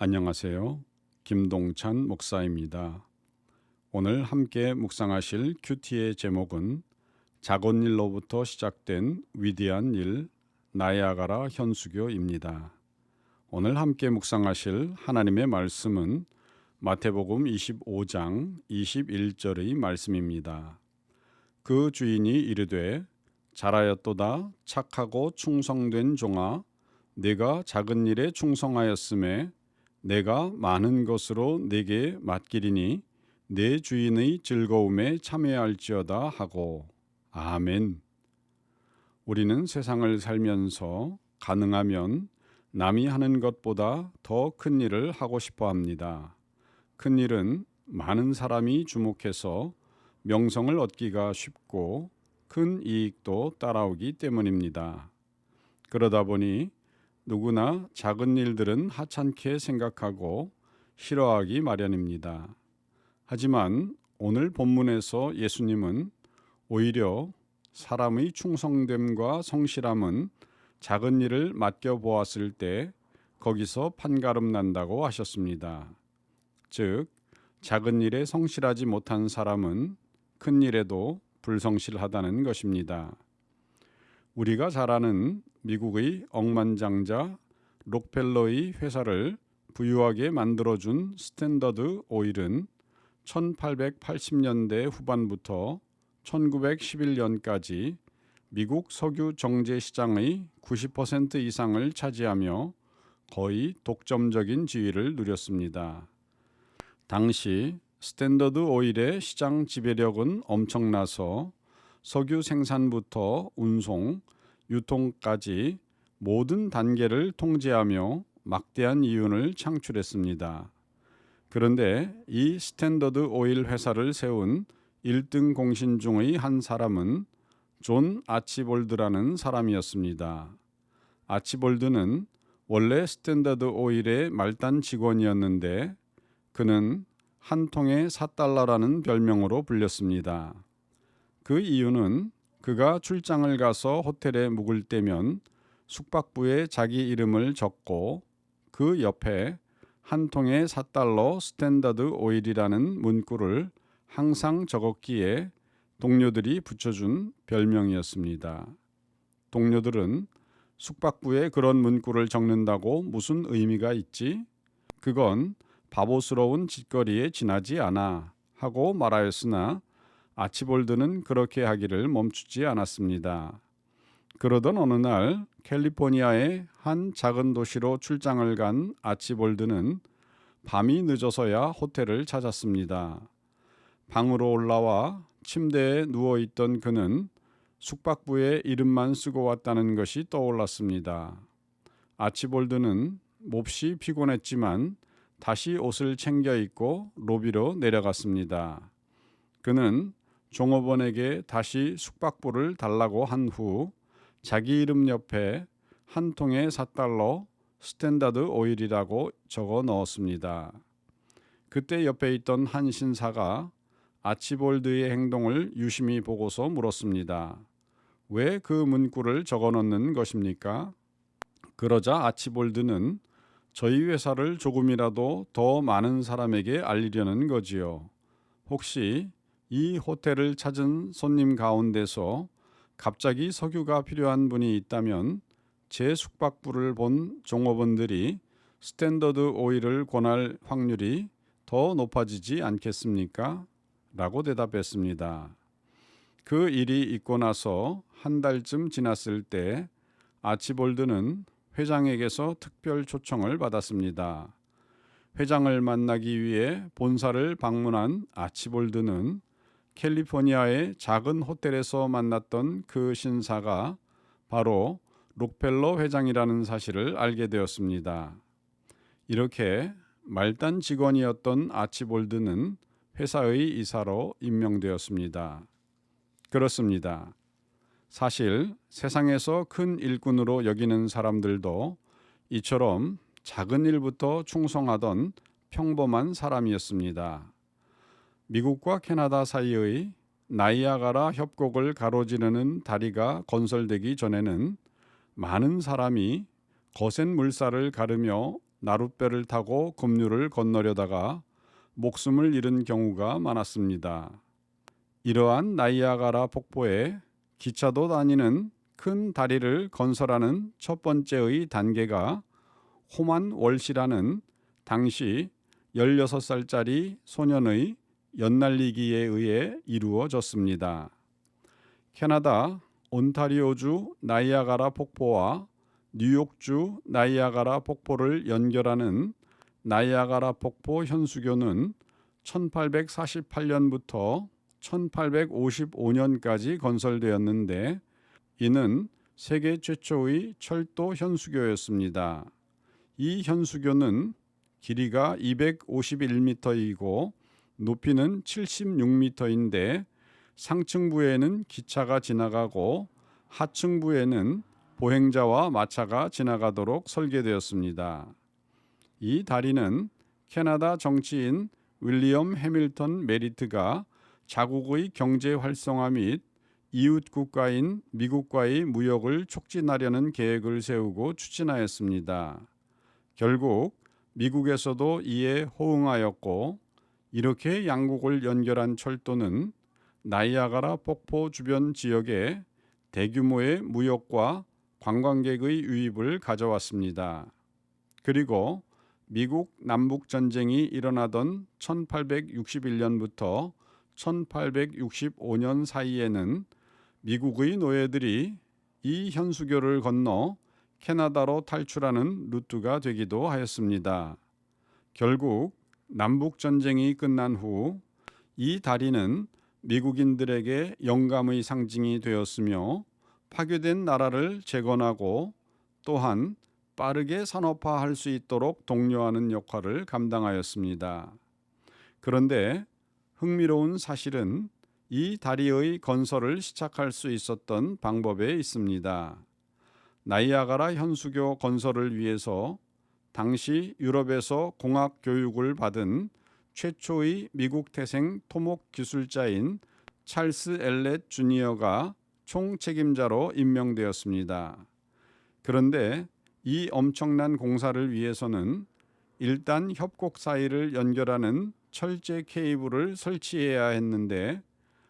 안녕하세요. 김동찬 목사입니다. 오늘 함께 묵상하실 큐티의 제목은 작은 일로부터 시작된 위대한 일, 나야가라 현수교입니다. 오늘 함께 묵상하실 하나님의 말씀은 마태복음 25장 21절의 말씀입니다. 그 주인이 이르되 잘하였도다 착하고 충성된 종아, 네가 작은 일에 충성하였음에 내가 많은 것으로 네게 맡기리니 내 주인의 즐거움에 참여할지어다 하고. 아멘. 우리는 세상을 살면서 가능하면 남이 하는 것보다 더 큰 일을 하고 싶어 합니다. 큰 일은 많은 사람이 주목해서 명성을 얻기가 쉽고 큰 이익도 따라오기 때문입니다. 그러다 보니 누구나 작은 일들은 하찮게 생각하고 싫어하기 마련입니다. 하지만 오늘 본문에서 예수님은 오히려 사람의 충성됨과 성실함은 작은 일을 맡겨보았을 때 거기서 판가름 난다고 하셨습니다. 즉, 작은 일에 성실하지 못한 사람은 큰 일에도 불성실하다는 것입니다. 우리가 잘 아는 미국의 억만장자 록펠러의 회사를 부유하게 만들어준 스탠더드 오일은 1880년대 후반부터 1911년까지 미국 석유 정제 시장의 90% 이상을 차지하며 거의 독점적인 지위를 누렸습니다. 당시 스탠더드 오일의 시장 지배력은 엄청나서 석유 생산부터 운송, 유통까지 모든 단계를 통제하며 막대한 이윤을 창출했습니다. 그런데 이 스탠더드 오일 회사를 세운 1등 공신 중의 한 사람은 존 아치볼드라는 사람이었습니다. 아치볼드는 원래 스탠더드 오일의 말단 직원이었는데 그는 한 통에 4달러라는 별명으로 불렸습니다. 그 이유는 그가 출장을 가서 호텔에 묵을 때면 숙박부에 자기 이름을 적고 그 옆에 한 통에 4달러 스탠더드 오일이라는 문구를 항상 적었기에 동료들이 붙여준 별명이었습니다. 동료들은 숙박부에 그런 문구를 적는다고 무슨 의미가 있지? 그건 바보스러운 짓거리에 지나지 않아 하고 말하였으나 아치볼드는 그렇게 하기를 멈추지 않았습니다. 그러던 어느 날 캘리포니아의 한 작은 도시로 출장을 간 아치볼드는 밤이 늦어서야 호텔을 찾았습니다. 방으로 올라와 침대에 누워있던 그는 숙박부에 이름만 쓰고 왔다는 것이 떠올랐습니다. 아치볼드는 몹시 피곤했지만 다시 옷을 챙겨 입고 로비로 내려갔습니다. 그는 종업원에게 다시 숙박부를 달라고 한 후 자기 이름 옆에 한 통에 4달러 스탠다드 오일이라고 적어 넣었습니다. 그때 옆에 있던 한 신사가 아치볼드의 행동을 유심히 보고서 물었습니다. 왜 그 문구를 적어 넣는 것입니까? 그러자 아치볼드는 저희 회사를 조금이라도 더 많은 사람에게 알리려는 거지요. 혹시 이 호텔을 찾은 손님 가운데서 갑자기 석유가 필요한 분이 있다면 제 숙박부를 본 종업원들이 스탠더드 오일을 권할 확률이 더 높아지지 않겠습니까? 라고 대답했습니다. 그 일이 있고 나서 한 달쯤 지났을 때 아치볼드는 회장에게서 특별 초청을 받았습니다. 회장을 만나기 위해 본사를 방문한 아치볼드는 캘리포니아의 작은 호텔에서 만났던 그 신사가 바로 록펠러 회장이라는 사실을 알게 되었습니다. 이렇게 말단 직원이었던 아치볼드는 회사의 이사로 임명되었습니다. 그렇습니다. 사실 세상에서 큰 일꾼으로 여기는 사람들도 이처럼 작은 일부터 충성하던 평범한 사람이었습니다. 미국과 캐나다 사이의 나이아가라 협곡을 가로지르는 다리가 건설되기 전에는 많은 사람이 거센 물살을 가르며 나룻배를 타고 급류를 건너려다가 목숨을 잃은 경우가 많았습니다. 이러한 나이아가라 폭포에 기차도 다니는 큰 다리를 건설하는 첫 번째의 단계가 호만 월시라는 당시 16살짜리 소년의 연날리기에 의해 이루어졌습니다. 캐나다 온타리오주 나이아가라 폭포와 뉴욕주 나이아가라 폭포를 연결하는 나이아가라 폭포 현수교는 1848년부터 1855년까지 건설되었는데 이는 세계 최초의 철도 현수교였습니다. 이 현수교는 길이가 251m이고 높이는 76m인데 상층부에는 기차가 지나가고 하층부에는 보행자와 마차가 지나가도록 설계되었습니다. 이 다리는 캐나다 정치인 윌리엄 해밀턴 메리트가 자국의 경제 활성화 및 이웃 국가인 미국과의 무역을 촉진하려는 계획을 세우고 추진하였습니다. 결국 미국에서도 이에 호응하였고 이렇게 양국을 연결한 철도는 나이아가라 폭포 주변 지역에 대규모의 무역과 관광객의 유입을 가져왔습니다. 그리고 미국 남북 전쟁이 일어나던 1861년부터 1865년 사이에는 미국의 노예들이 이 현수교를 건너 캐나다로 탈출하는 루트가 되기도 하였습니다. 결국 남북 전쟁이 끝난 후 이 다리는 미국인들에게 영감의 상징이 되었으며 파괴된 나라를 재건하고 또한 빠르게 산업화할 수 있도록 독려하는 역할을 감당하였습니다. 그런데 흥미로운 사실은 이 다리의 건설을 시작할 수 있었던 방법에 있습니다. 나이아가라 현수교 건설을 위해서 당시 유럽에서 공학 교육을 받은 최초의 미국 태생 토목 기술자인 찰스 엘렛 주니어가 총책임자로 임명되었습니다. 그런데 이 엄청난 공사를 위해서는 일단 협곡 사이를 연결하는 철제 케이블을 설치해야 했는데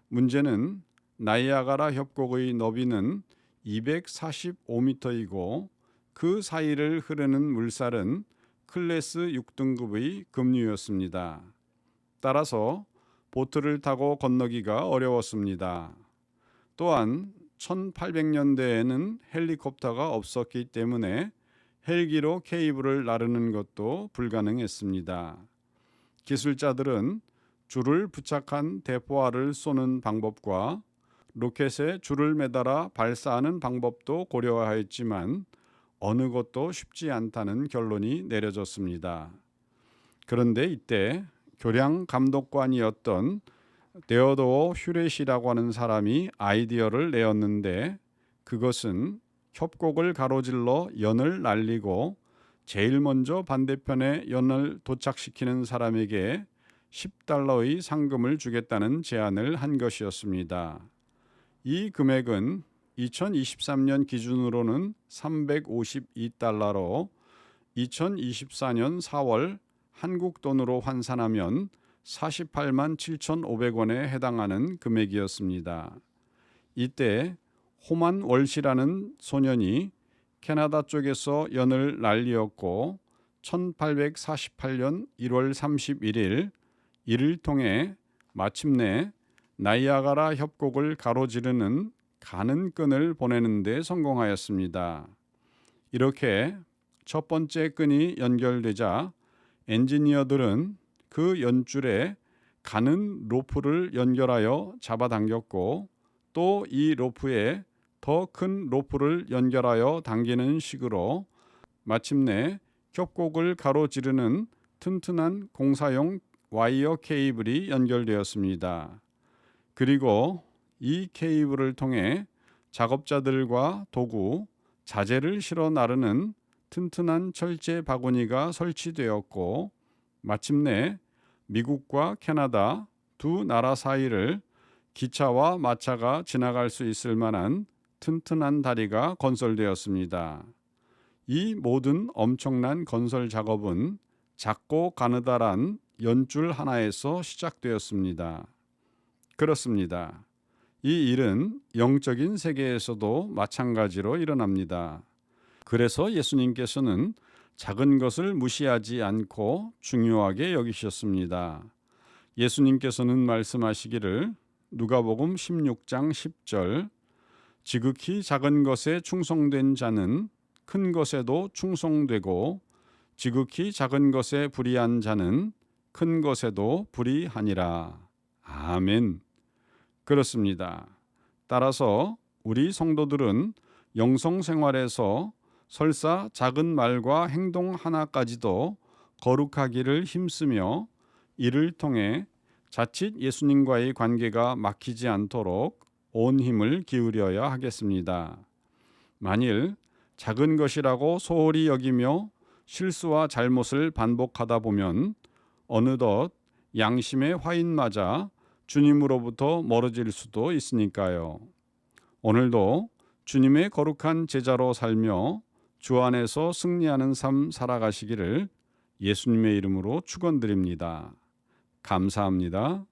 문제는 나이아가라 협곡의 너비는 245m이고 그 사이를 흐르는 물살은 클래스 6등급의 급류였습니다. 따라서 보트를 타고 건너기가 어려웠습니다. 또한 1800년대에는 헬리콥터가 없었기 때문에 헬기로 케이블을 나르는 것도 불가능했습니다. 기술자들은 줄을 부착한 대포알을 쏘는 방법과 로켓에 줄을 매달아 발사하는 방법도 고려하였지만 어느 것도 쉽지 않다는 결론이 내려졌습니다. 그런데 이때 교량 감독관이었던 데어도어 휴렛이라고 하는 사람이 아이디어를 내었는데 그것은 협곡을 가로질러 연을 날리고 제일 먼저 반대편에 연을 도착시키는 사람에게 $10의 상금을 주겠다는 제안을 한 것이었습니다. 이 금액은 2023년 기준으로는 $352로 2024년 4월 한국 돈으로 환산하면 48만 7,500원에 해당하는 금액이었습니다. 이때 호만 월시라는 소년이 캐나다 쪽에서 연을 날리었고 1848년 1월 31일 이를 통해 마침내 나이아가라 협곡을 가로지르는 가는 끈을 보내는 데 성공하였습니다. 이렇게 첫 번째 끈이 연결되자 엔지니어들은 그 연줄에 가는 로프를 연결하여 잡아당겼고 또 이 로프에 더 큰 로프를 연결하여 당기는 식으로 마침내 협곡을 가로지르는 튼튼한 공사용 와이어 케이블이 연결되었습니다. 그리고 이 케이블을 통해 작업자들과 도구, 자재를 실어 나르는 튼튼한 철제 바구니가 설치되었고 마침내 미국과 캐나다 두 나라 사이를 기차와 마차가 지나갈 수 있을 만한 튼튼한 다리가 건설되었습니다. 이 모든 엄청난 건설 작업은 작고 가느다란 연줄 하나에서 시작되었습니다. 그렇습니다. 이 일은 영적인 세계에서도 마찬가지로 일어납니다. 그래서 예수님께서는 작은 것을 무시하지 않고 중요하게 여기셨습니다. 예수님께서는 말씀하시기를 누가복음 16장 10절 지극히 작은 것에 충성된 자는 큰 것에도 충성되고 지극히 작은 것에 불의한 자는 큰 것에도 불의하니라. 아멘. 그렇습니다. 따라서 우리 성도들은 영성 생활에서 설사 작은 말과 행동 하나까지도 거룩하기를 힘쓰며 이를 통해 자칫 예수님과의 관계가 막히지 않도록 온 힘을 기울여야 하겠습니다. 만일 작은 것이라고 소홀히 여기며 실수와 잘못을 반복하다 보면 어느덧 양심의 화인 맞아 주님으로부터 멀어질 수도 있으니까요. 오늘도 주님의 거룩한 제자로 살며 주 안에서 승리하는 삶 살아가시기를 예수님의 이름으로 축원드립니다. 감사합니다.